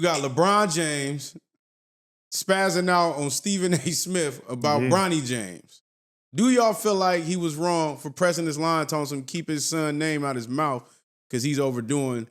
You got LeBron James spazzing out on Stephen A. Smith about Bronny James. Do y'all feel like he was wrong for pressing this line, telling him to keep his son's name out his mouth because he's overdoing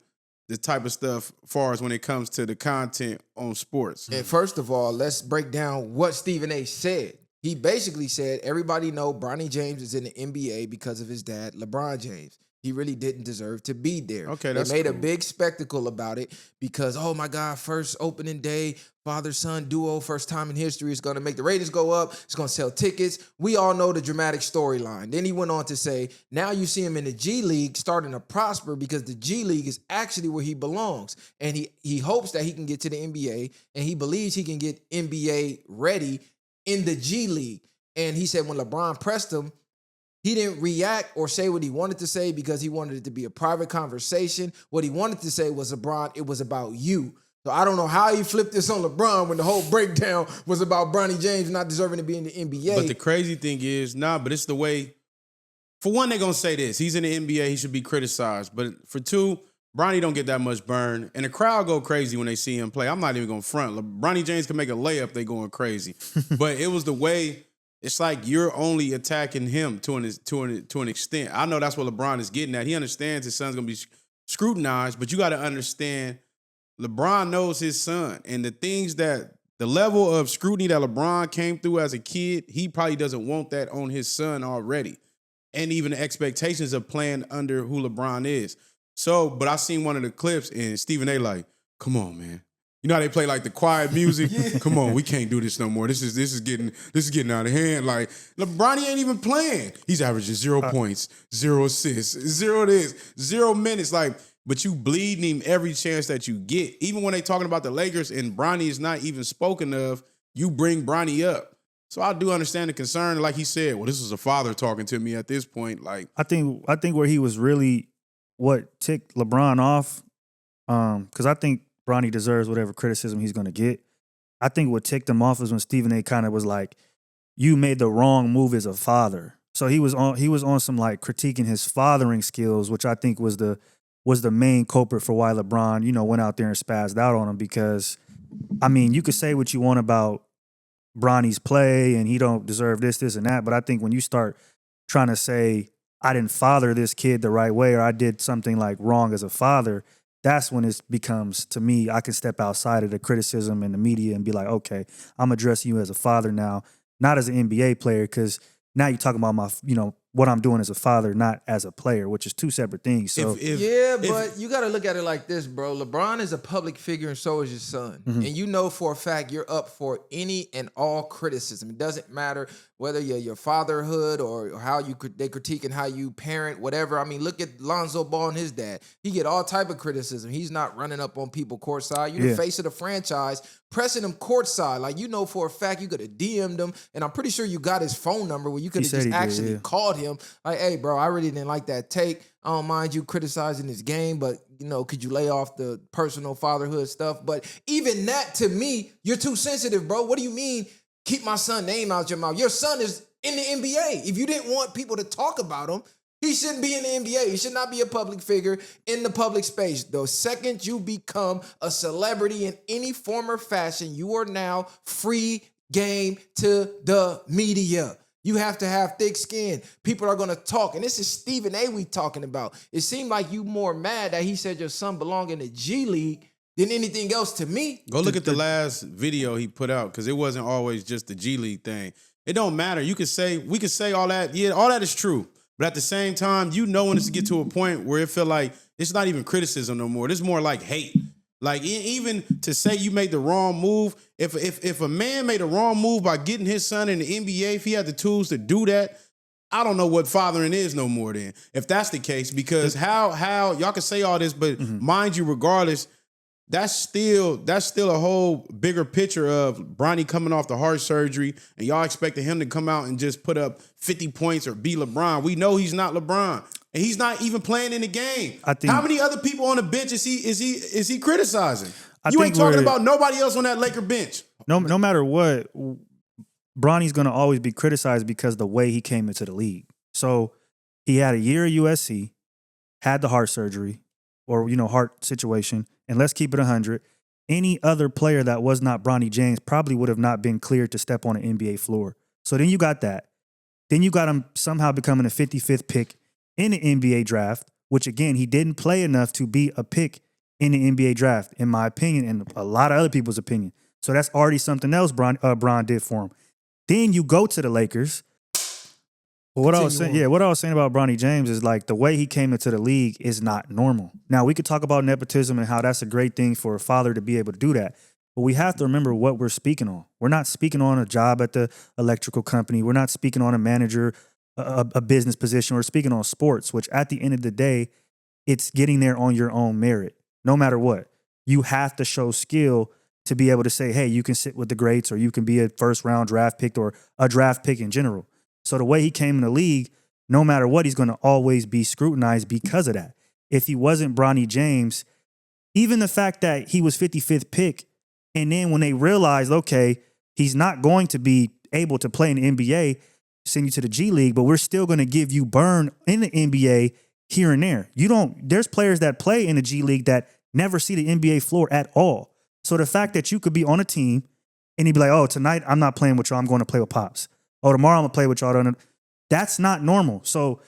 the type of stuff as far as when it comes to the content on sports? And first of all, let's break down what Stephen A. said. He basically said, everybody know Bronny James is in the NBA because of his dad, LeBron James. He really didn't deserve to be there. Okay, they that's made cool. a big spectacle about it because, oh my God, first opening day, father-son duo, first time in history. It's going to make the ratings go up. It's going to sell tickets. We all know the dramatic storyline. Then he went on to say, now you see him in the G League starting to prosper because the G League is actually where he belongs. And he hopes that he can get to the NBA, and he believes he can get NBA ready in the G League. And he said when LeBron pressed him, he didn't react or say what he wanted to say because he wanted it to be a private conversation. What he wanted to say was, LeBron, it was about you. So I don't know how he flipped this on LeBron when the whole breakdown was about Bronny James not deserving to be in the NBA. But the crazy thing is, but it's the way. For one, they're going to say this. He's in the NBA. He should be criticized. But for two, Bronny don't get that much burn. And the crowd go crazy when they see him play. I'm not even going to front. Bronny James can make a layup. They going crazy. But it was the way. It's like you're only attacking him to an extent. I know that's what LeBron is getting at. He understands his son's going to be scrutinized, but you got to understand LeBron knows his son. And the level of scrutiny that LeBron came through as a kid, he probably doesn't want that on his son already. And even the expectations of playing under who LeBron is. So, but I seen one of the clips and Stephen A. like, come on, man. You know how they play like the quiet music? Yeah. Come on, we can't do this no more. This is getting out of hand. Like LeBron ain't even playing. He's averaging 0 points, 0 assists, 0 this, 0 minutes. Like, but you bleeding him every chance that you get. Even when they talking about the Lakers and Bronny is not even spoken of, you bring Bronny up. So I do understand the concern. Like he said, well, this is a father talking to me at this point. Like I think where he was really what ticked LeBron off, because I think Bronny deserves whatever criticism he's going to get. I think what ticked him off is when Stephen A. kind of was like, you made the wrong move as a father. So he was on some like critiquing his fathering skills, which I think was the main culprit for why LeBron, went out there and spazzed out on him. Because, I mean, you could say what you want about Bronny's play and he don't deserve this, and that, but I think when you start trying to say, I didn't father this kid the right way or I did something like wrong as a father, that's when it becomes, to me, I can step outside of the criticism and the media and be like, okay, I'm addressing you as a father now, not as an NBA player, because now you're talking about my, what I'm doing as a father, not as a player, which is two separate things. So but you got to look at it like this, bro. LeBron is a public figure and so is your son. Mm-hmm. And you know for a fact you're up for any and all criticism. It doesn't matter whether you're your fatherhood or how they critique and how you parent, whatever. I mean, look at Lonzo Ball and his dad. He get all type of criticism. He's not running up on people courtside. You're the face of the franchise, pressing him courtside. Like, you know for a fact you could have DM'd him, and I'm pretty sure you got his phone number where you could have just actually called him. Like, hey, bro, I really didn't like that take. I don't mind you criticizing this game, but, could you lay off the personal fatherhood stuff? But even that, to me, you're too sensitive, bro. What do you mean, keep my son's name out your mouth? Your son is in the NBA. If you didn't want people to talk about him, he shouldn't be in the NBA. He should not be a public figure in the public space. The second you become a celebrity in any form or fashion, you are now free game to the media. You have to have thick skin. People are going to talk. And this is Stephen A. we talking about. It seemed like you more mad that he said your son belonged in the G League than anything else to me. Go look at the last video he put out, because it wasn't always just the G League thing. It don't matter. We could say all that. Yeah, all that is true. But at the same time, when it's get to a point where it feel like it's not even criticism no more. It's more like hate. Like, even to say you made the wrong move, if a man made a wrong move by getting his son in the NBA, if he had the tools to do that, I don't know what fathering is no more then, if that's the case. Because how y'all can say all this, but mind you, regardless, that's still a whole bigger picture of Bronny coming off the heart surgery and y'all expecting him to come out and just put up 50 points or be LeBron. We know he's not LeBron. And he's not even playing in the game. How many other people on the bench is he criticizing? You ain't talking about nobody else on that Laker bench. No matter what, Bronny's going to always be criticized because of the way he came into the league. So he had a year at USC, had the heart surgery or, heart situation. And let's keep it 100. any other player that was not Bronny James probably would have not been cleared to step on an NBA floor. So then you got that. Then you got him somehow becoming a 55th pick in the NBA draft, which again, he didn't play enough to be a pick in the NBA draft, in my opinion, and a lot of other people's opinion. So that's already something else Bron did for him. Then you go to the Lakers. But what I was saying about Bronny James is like the way he came into the league is not normal. Now we could talk about nepotism and how that's a great thing for a father to be able to do that. But we have to remember what we're speaking on. We're not speaking on a job at the electrical company. We're not speaking on a manager, a business position. We're speaking on sports, which at the end of the day, it's getting there on your own merit. No matter what, you have to show skill to be able to say, hey, you can sit with the greats or you can be a first-round draft pick or a draft pick in general. So the way he came in the league, no matter what, he's going to always be scrutinized because of that. If he wasn't Bronny James, even the fact that he was 55th pick, and then when they realized, okay, he's not going to be able to play in the NBA, send you to the G League, but we're still going to give you burn in the NBA here and there. There's players that play in the G League that never see the NBA floor at all. So the fact that you could be on a team and he'd be like, oh, tonight I'm not playing with y'all, I'm going to play with Pops. Oh, tomorrow I'm going to play with y'all. That's not normal. So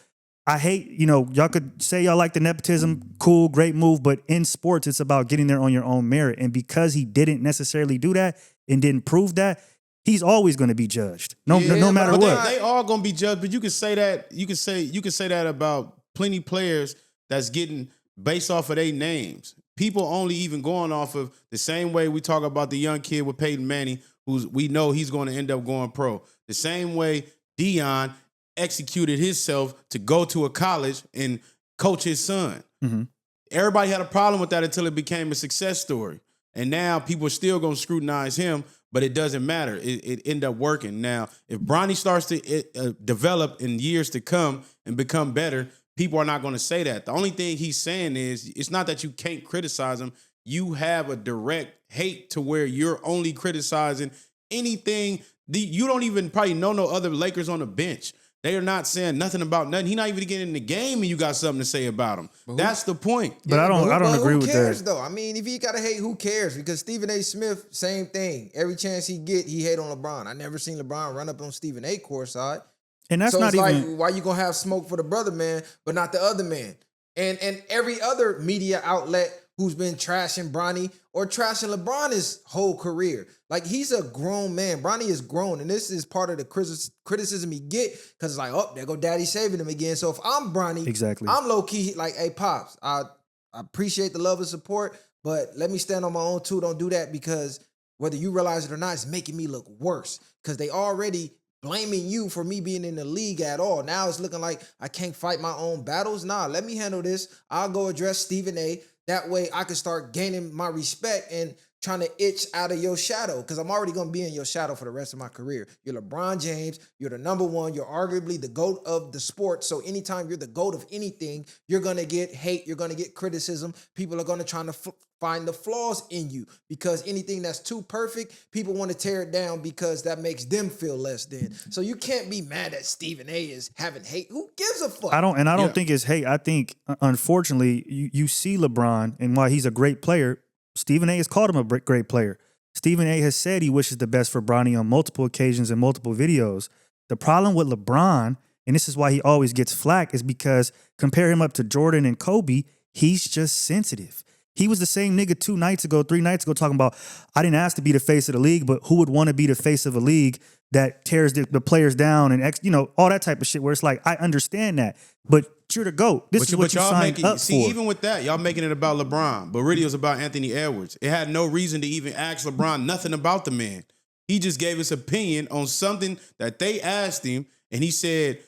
I hate, y'all could say y'all like the nepotism, cool, great move, but in sports, it's about getting there on your own merit. And because he didn't necessarily do that and didn't prove that, he's always going to be judged. No matter what. They all going to be judged, but you can say that, you can say that about plenty players that's getting based off of their names. People only even going off of the same way we talk about the young kid with Peyton Manning, we know he's going to end up going pro. The same way Dion executed himself to go to a college and coach his son. Mm-hmm. Everybody had a problem with that until it became a success story. And now people are still going to scrutinize him, but it doesn't matter. It ended up working. Now, if Bronny starts to develop in years to come and become better, people are not going to say that. The only thing he's saying is it's not that you can't criticize him. You have a direct hate to where you're only criticizing anything. You don't even probably know no other Lakers on the bench. They are not saying nothing about nothing. He's not even getting in the game and you got something to say about him. That's the point. But I don't agree with that. Who cares, though? I mean, if you got to hate, who cares? Because Stephen A. Smith, same thing. Every chance he get, he hate on LeBron. I never seen LeBron run up on Stephen A. courtside. And that's so not it's even... like, why you going to have smoke for the brother man, but not the other man? And every other media outlet who's been trashing Bronny or trashing LeBron his whole career. Like, he's a grown man. Bronny is grown, and this is part of the criticism he get because it's like, oh, there go daddy saving him again. So if I'm Bronny, exactly, I'm low-key like, hey, Pops, I appreciate the love and support, but let me stand on my own too. Don't do that because whether you realize it or not, it's making me look worse because they already blaming you for me being in the league at all. Now it's looking like I can't fight my own battles. Nah, let me handle this. I'll go address Stephen A. That way I can start gaining my respect and trying to itch out of your shadow because I'm already going to be in your shadow for the rest of my career. You're LeBron James. You're the number one. You're arguably the GOAT of the sport. So anytime you're the GOAT of anything, you're going to get hate. You're going to get criticism. People are going to try to find the flaws in you because anything that's too perfect, people want to tear it down because that makes them feel less than. So you can't be mad that Stephen A. is having hate. Who gives a fuck? I don't think it's hate. I think, unfortunately, you see LeBron and while he's a great player, Stephen A. has called him a great player. Stephen A. has said he wishes the best for Bronny on multiple occasions and multiple videos. The problem with LeBron, and this is why he always gets flack, is because compare him up to Jordan and Kobe, he's just sensitive. He was the same nigga 3 nights ago talking about, I didn't ask to be the face of the league, but who would want to be the face of a league that tears the players down and, all that type of shit where it's like, I understand that, but you're the GOAT. This is what you signed up for. Even with that, y'all making it about LeBron, but really it was about Anthony Edwards. It had no reason to even ask LeBron nothing about the man. He just gave his opinion on something that they asked him, and he said,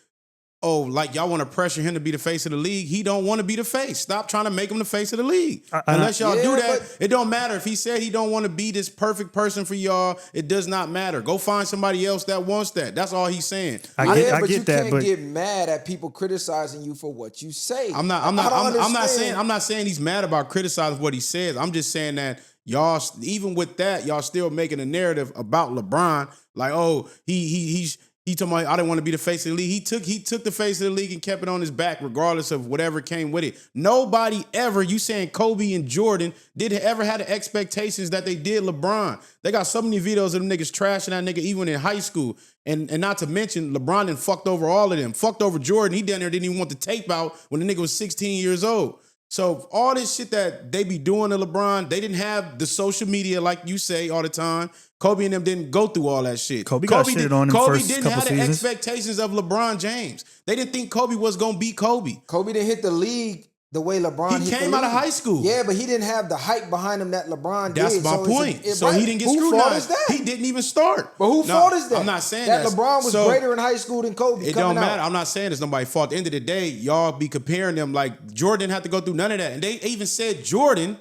oh, like y'all want to pressure him to be the face of the league. He don't want to be the face. Stop trying to make him the face of the league. Unless y'all do that, it don't matter. If he said he don't want to be this perfect person for y'all, it does not matter. Go find somebody else that wants that. That's all he's saying. I get that, you can't get mad at people criticizing you for what you say. I'm not saying he's mad about criticizing what he says. I'm just saying that y'all, even with that, y'all still making a narrative about LeBron. Like, oh, he's He told me I didn't want to be the face of the league. He took the face of the league and kept it on his back, regardless of whatever came with it. Nobody ever, you saying Kobe and Jordan, did ever had the expectations that they did LeBron. They got so many videos of them niggas trashing that nigga even in high school. And not to mention, LeBron done fucked over all of them. Fucked over Jordan. He down there didn't even want the tape out when the nigga was 16 years old. So all this shit that they be doing to LeBron, they didn't have the social media like you say all the time. Kobe and them didn't go through all that shit. Kobe got shitted on in the first didn't couple have the seasons. expectations of LeBron James. They didn't think Kobe was going to beat Kobe. Kobe didn't hit the league the way LeBron hit He the came out of league. high school. Yeah, but he didn't have the hype behind him that LeBron did. That's my point. So right. he didn't get Who fault scrutinized. is that? He didn't even start. But who fault is that? I'm not saying that that. LeBron was greater in high school than Kobe. It don't matter. I'm not saying it's nobody's fault. At the end of the day, y'all be comparing them like Jordan didn't have to go through none of that. And they even said Jordan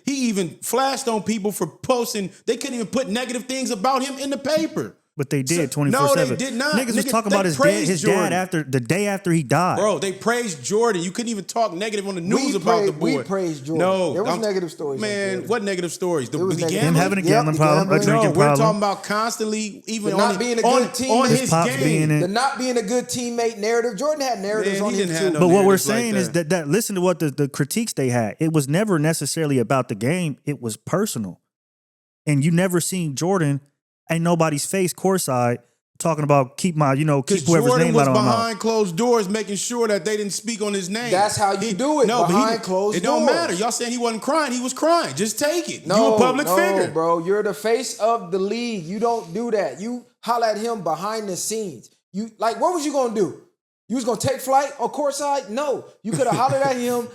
he even flashed on people for posting. They couldn't even put negative things about him in the paper. But they did 24/7. No, they did not. Niggas was Nigga, talking they about his praised dad Jordan. the day after he died. Bro, they praised Jordan. You couldn't even talk negative on the news about the boy. We praised Jordan. No. There was negative stories. Man, what negative stories? The negative. Him having a Yep, gambling the problem, a gambling. drinking we're problem. talking about constantly, even The on, not being a on, good team. on His his pops game. being in- The not being a good teammate narrative. Jordan had narratives Man, on he him didn't too. have no But what we're narratives like saying is that listen to what the critiques they had. It was never necessarily about the game. It was personal. And you never seen Jordan ain't nobody's face courtside talking about keep whoever's Jordan name was out of my mouth. behind closed doors making sure that they didn't speak on his name. That's how you do it, behind closed It don't doors. matter. Y'all saying he wasn't crying. He was crying. Just take it. No, you a public figure. bro. You're the face of the league. You don't do that. You holler at him behind the scenes. You what was you gonna do? You was gonna take flight on courtside? No. You could have hollered at him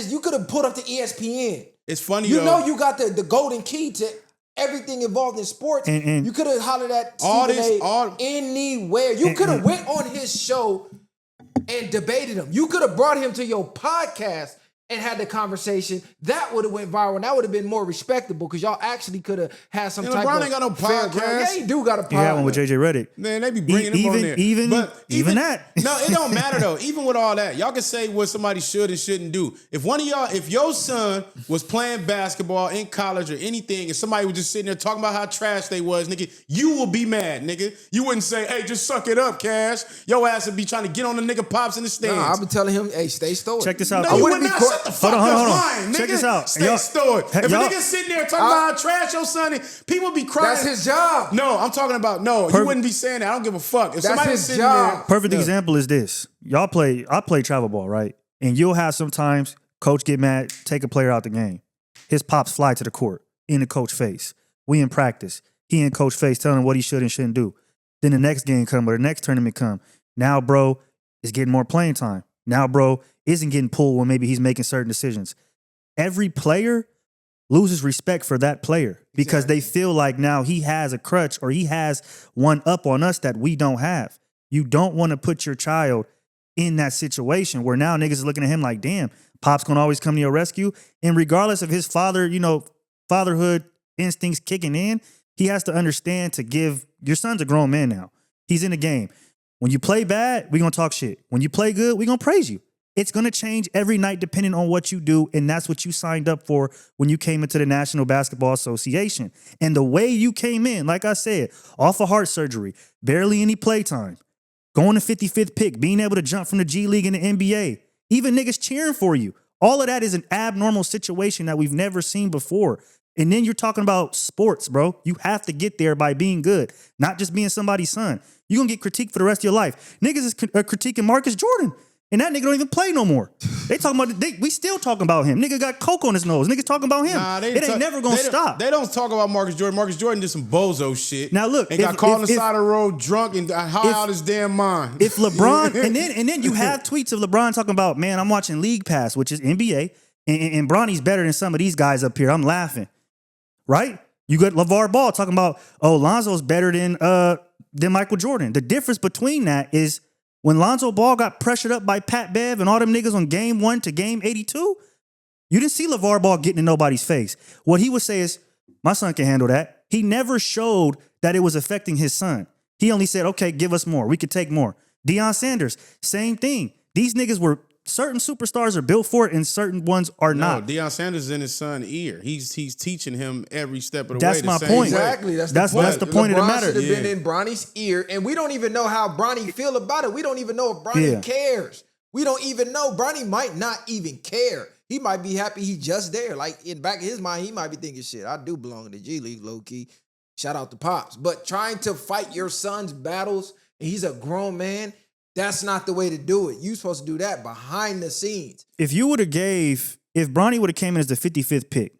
you could have put up the ESPN. It's funny You though. know you got the golden key to everything involved in sports. And you could have hollered at all Stephen this- A. all- anywhere. You could have went on his show and debated him. You could have brought him to your podcast and had the conversation. That would have went viral, and that would have been more respectable because y'all actually could have had some And type LeBron of ain't got no fair podcast. ground. Yeah, he do got a podcast. He had one with JJ Redick. Man, they be bringing him on there. Even that. No, it don't matter though. Even with all that, y'all can say what somebody should and shouldn't do. If your son was playing basketball in college or anything, and somebody was just sitting there talking about how trash they was, nigga, you will be mad, nigga. You wouldn't say, "Hey, just suck it up, Cash." Your ass would be trying to get on the nigga pops in the stands. I've been telling him, hey, stay stoic. Check this out. No, though. you wouldn't would be not caught- shut the fuck Hold on, up, hold on. lying, nigga. Check this out. Stay Y'all- stoic. If a y'all- nigga sitting there talking about how trash your son is, people be crying. That's his job. No, I'm talking about you wouldn't be saying that. I don't give a fuck. If somebody was his sitting job. there, Perfect Yeah. example is this. I play travel ball, right? And you'll have sometimes coach get mad, take a player out the game. His pops fly to the court in the coach face. We in practice. He in coach face telling him what he should and shouldn't do. Then the next game come or the next tournament come. Now, bro, is getting more playing time. Now, bro, isn't getting pulled when maybe he's making certain decisions. Every player loses respect for that player because they feel like now he has a crutch or he has one up on us that we don't have. You don't want to put your child in that situation where now niggas is looking at him like, damn, Pop's gonna always come to your rescue. And regardless of his fatherhood instincts kicking in, he has to understand to give, your son's a grown man now. He's in the game. When you play bad, we're gonna talk shit. When you play good, we're gonna praise you. It's gonna change every night depending on what you do, and that's what you signed up for when you came into the National Basketball Association. And the way you came in, like I said, off of heart surgery, barely any playtime, going to 55th pick, being able to jump from the G League in the NBA, even niggas cheering for you. All of that is an abnormal situation that we've never seen before. And then you're talking about sports, bro. You have to get there by being good, not just being somebody's son. You're going to get critiqued for the rest of your life. Niggas is critiquing Marcus Jordan, and that nigga don't even play no more. They talking about, we still talking about him. Nigga got coke on his nose. Niggas talking about him. It ain't never going to stop. They don't talk about Marcus Jordan. Marcus Jordan did some bozo shit. Now look, and got caught on the side of the road drunk and high out his damn mind. If LeBron, and then you have tweets of LeBron talking about, man, I'm watching League Pass, which is NBA, and Bronny's better than some of these guys up here. I'm laughing. Right? You got LeVar Ball talking about, Lonzo's better than Michael Jordan. The difference between that is when Lonzo Ball got pressured up by Pat Bev and all them niggas on game 1 to game 82, you didn't see LeVar Ball getting in nobody's face. What he would say is, my son can handle that. He never showed that it was affecting his son. He only said, okay, give us more. We could take more. Deion Sanders, same thing. These niggas were certain superstars are built for it and certain ones are No, not. Deion Sanders is in his son's ear. He's teaching him every step of the That's way. my the point. same way. Exactly. That's the point of the LeBron matter. should have been Yeah. in Bronny's ear, and we don't even know how Bronny feel about it. We don't even know if Bronny cares. We don't even know. Bronny might not even care. He might be happy he's just there. Like, in back of his mind, he might be thinking, shit, I do belong in the G League, low-key. Shout out to Pops. But trying to fight your son's battles, and he's a grown man, that's not the way to do it. You're supposed to do that behind the scenes. If Bronny would have came in as the 55th pick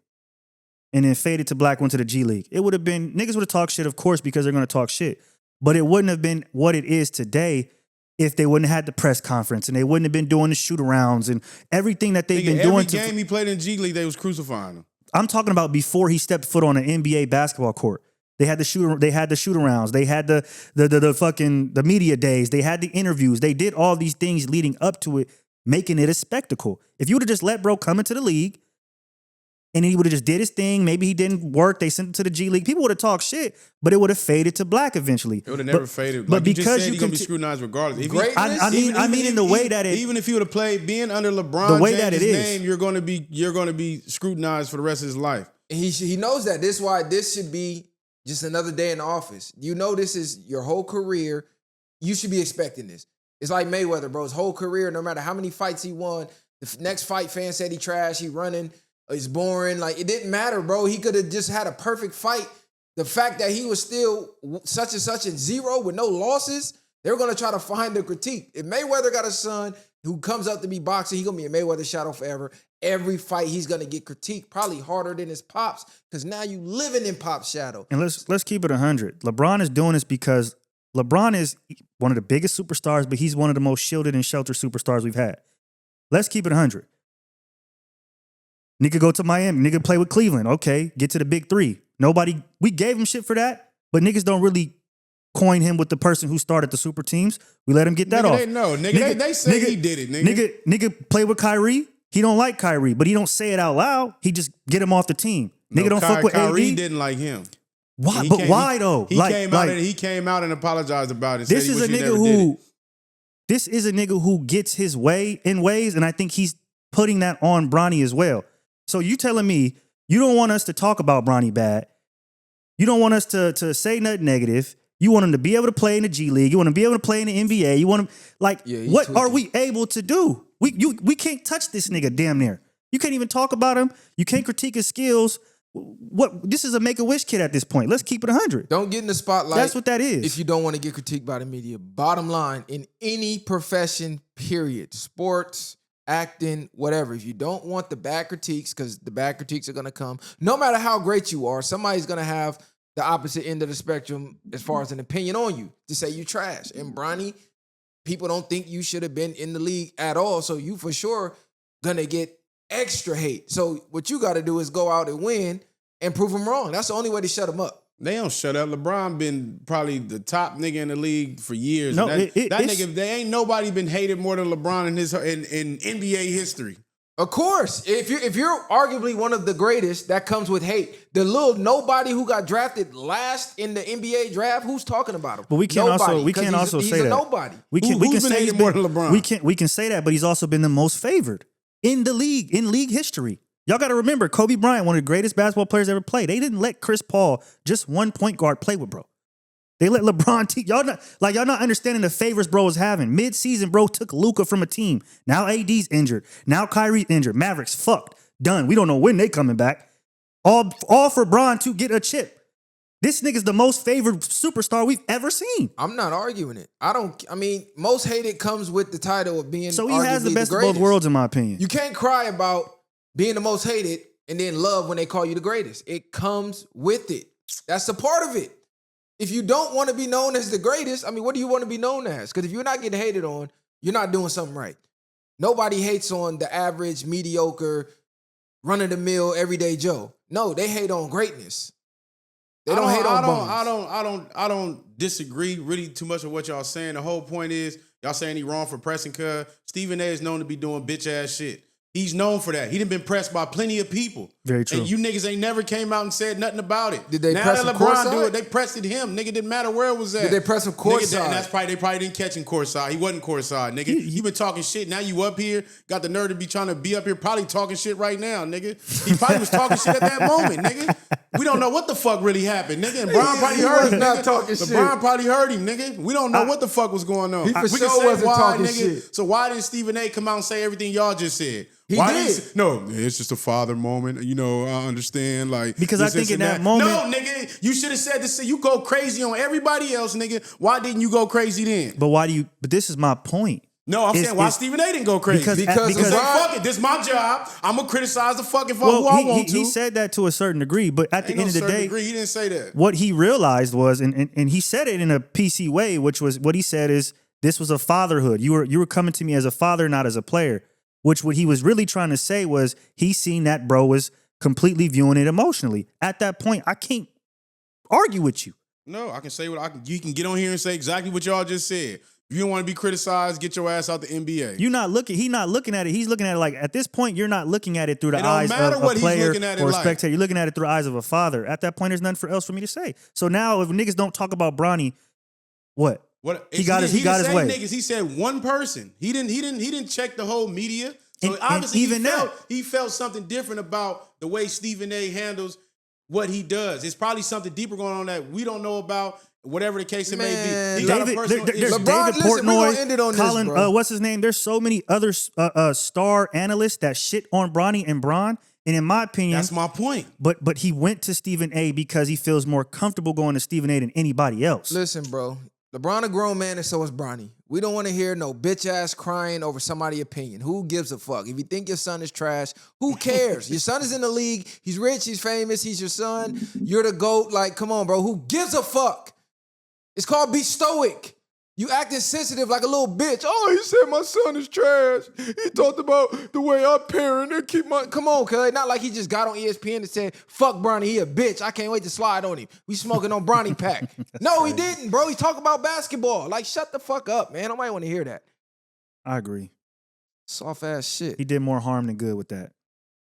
and then faded to black, went to the G League, it would have been, niggas would have talked shit, of course, because they're going to talk shit. But it wouldn't have been what it is today if they wouldn't have had the press conference and they wouldn't have been doing the shoot-arounds and everything that they've been doing. Every game he played in G League, they was crucifying him. I'm talking about before he stepped foot on an NBA basketball court. They had the shoot-arounds. They had the media days. They had the interviews. They did all these things leading up to it, making it a spectacle. If you would have just let bro come into the league and he would have just did his thing, maybe he didn't work, they sent him to the G League, people would have talked shit, but it would have faded to black eventually. It would have never faded. But Like you because just said, you he's going to be scrutinized regardless. If he- Greatness? I mean in the way that it, even if he would have played being under LeBron The way James' that it is. name, you're going to be scrutinized for the rest of his life. And he knows that. This is why this should be just another day in the office. You know this is your whole career. You should be expecting this. It's like Mayweather, bro. His whole career, no matter how many fights he won, the next fight, fans said he trash, he running, he's boring. Like, it didn't matter, bro. He could have just had a perfect fight. The fact that he was still such and such and zero with no losses, they're going to try to find the critique. If Mayweather got a son who comes up to be boxing, he's going to be a Mayweather shadow forever. Every fight he's going to get critiqued, probably harder than his pops, because now you living in Pop's shadow. and let's keep it 100. LeBron is doing this because LeBron is one of the biggest superstars, but he's one of the most shielded and sheltered superstars we've had. Let's keep it 100. Nigga go to Miami. Nigga play with Cleveland. Okay, get to the big three. We gave him shit for that, but niggas don't really coin him with the person who started the super teams. We let him get that off. They say he did it, nigga. Nigga play with Kyrie. He don't like Kyrie, but he don't say it out loud. He just get him off the team. Nigga don't fuck with Kyrie AD. didn't like him. Why? But why though? He came out and apologized about it. This is a nigga who gets his way in ways, and I think he's putting that on Bronny as well. So you telling me you don't want us to talk about Bronny bad? You don't want us to say nothing negative? You want him to be able to play in the G League? You want him to be able to play in the NBA? You want him what are we able to do? We can't touch this nigga damn near. You can't even talk about him. You can't critique his skills. This is a Make-A-Wish kid at this point. Let's keep it 100. Don't get in the spotlight. That's what that is. If you don't want to get critiqued by the media. Bottom line, in any profession, period, sports, acting, whatever, if you don't want the bad critiques, because the bad critiques are going to come, no matter how great you are, somebody's going to have the opposite end of the spectrum as far as an opinion on you to say you trash. And Bronny, people don't think you should have been in the league at all, so you for sure going to get extra hate. So what you got to do is go out and win and prove them wrong. That's the only way to shut them up. They don't shut up. LeBron been probably the top nigga in the league for years. No, that nigga, there ain't nobody been hated more than LeBron in NBA history. Of course, if you're arguably one of the greatest, that comes with hate. The little nobody who got drafted last in the NBA draft, who's talking about him? But we can't also he's say a that. Nobody. We can Who's been say hated more than LeBron? We can say that, but he's also been the most favored in the league, in league history. Y'all got to remember, Kobe Bryant, one of the greatest basketball players ever played. They didn't let Chris Paul, just one point guard, play with bro. They let LeBron y'all not understanding the favors bro was having. Mid-season, bro took Luka from a team. Now AD's injured. Now Kyrie's injured. Mavericks fucked. Done. We don't know when they coming back. All for Bron to get a chip. This nigga's the most favored superstar we've ever seen. I'm not arguing it. Most hated comes with the title of being So he has the best of both greatest. worlds, in my opinion. You can't cry about being the most hated and then love when they call you the greatest. It comes with it. That's a part of it. If you don't want to be known as the greatest, what do you want to be known as? Because if you're not getting hated on, you're not doing something right. Nobody hates on the average, mediocre, run-of-the-mill, everyday Joe. No, they hate on greatness. They don't hate on bums. I don't disagree really too much of what y'all saying. The whole point is y'all saying he wrong for pressing cuz Stephen A is known to be doing bitch ass shit. He's known for that. He done been pressed by plenty of people. Very true. And you niggas ain't never came out and said nothing about it. Did they now press that him LeBron courtside? do it, they pressed it him. Nigga, didn't matter where it was at. Did they press him Nigga, courtside? and they probably didn't catch him courtside. He wasn't courtside, nigga. You been talking shit. Now you up here, got the nerve to be trying to be up here probably talking shit right now, nigga. He probably was talking shit at that moment, nigga. We don't know what the fuck really happened, nigga. And Bron probably heard him, not nigga. talking shit. LeBron probably heard him, nigga. We don't know what the fuck was going on. He for We sure can say wasn't why, talking nigga. shit. So why didn't Stephen A come out and say everything y'all just said? He Why did. didn't no, it's just a father moment. You know, I understand. Like Because this, I think this, in and that moment- no, nigga, you should have said this. You go crazy on everybody else, nigga. Why didn't you go crazy then? But why do you? But this is my point. No, I'm saying why Stephen A didn't go crazy because say, fuck it, this is my job. I'm gonna criticize the fucking fuck who I want to. He said that to a certain degree, but at the end of the day, he didn't say that. What he realized was, and he said it in a PC way, which was what he said is this was a fatherhood. You were coming to me as a father, not as a player. Which what he was really trying to say was he seen that bro was completely viewing it emotionally. At that point, I can't argue with you. No, I can say what I can. You can get on here and say exactly what y'all just said. If you don't want to be criticized, get your ass out the NBA. He's not looking at it. He's looking at it like at this point, you're not looking at it through the It don't eyes matter of what a he's player looking at it or a like. spectator. You're looking at it through the eyes of a father. At that point, there's nothing else for me to say. So now, if niggas don't talk about Bronny, what? What He got his way. Niggas, he said one person. He didn't check the whole media. So And obviously even he felt something different about the way Stephen A. handles what he does. It's probably something deeper going on that we don't know about. Whatever the case it may be, he got a personal issue. There's LeBron, David listen, we gonna Portnoy, end it on Colin, this, bro. what's his name? There's so many other star analysts that shit on Bronny and Bron. And in my opinion, That's my point. But he went to Stephen A. because he feels more comfortable going to Stephen A. than anybody else. Listen, bro. LeBron a grown man and so is Bronny. We don't want to hear no bitch ass crying over somebody's opinion. Who gives a fuck? If you think your son is trash, who cares? Your son is in the league. He's rich. He's famous. He's your son. You're the GOAT. Like, come on, bro. Who gives a fuck? It's called be stoic. You acting sensitive like a little bitch. Oh, he said my son is trash. He talked about the way I parent and keep my... Come on, cuz. Not like he just got on ESPN and said, fuck Bronny, he a bitch. I can't wait to slide on him. We smoking on Bronny pack. No, he didn't, bro. He talked about basketball. Like, shut the fuck up, man. Nobody want to hear that. I agree. Soft ass shit. He did more harm than good with that.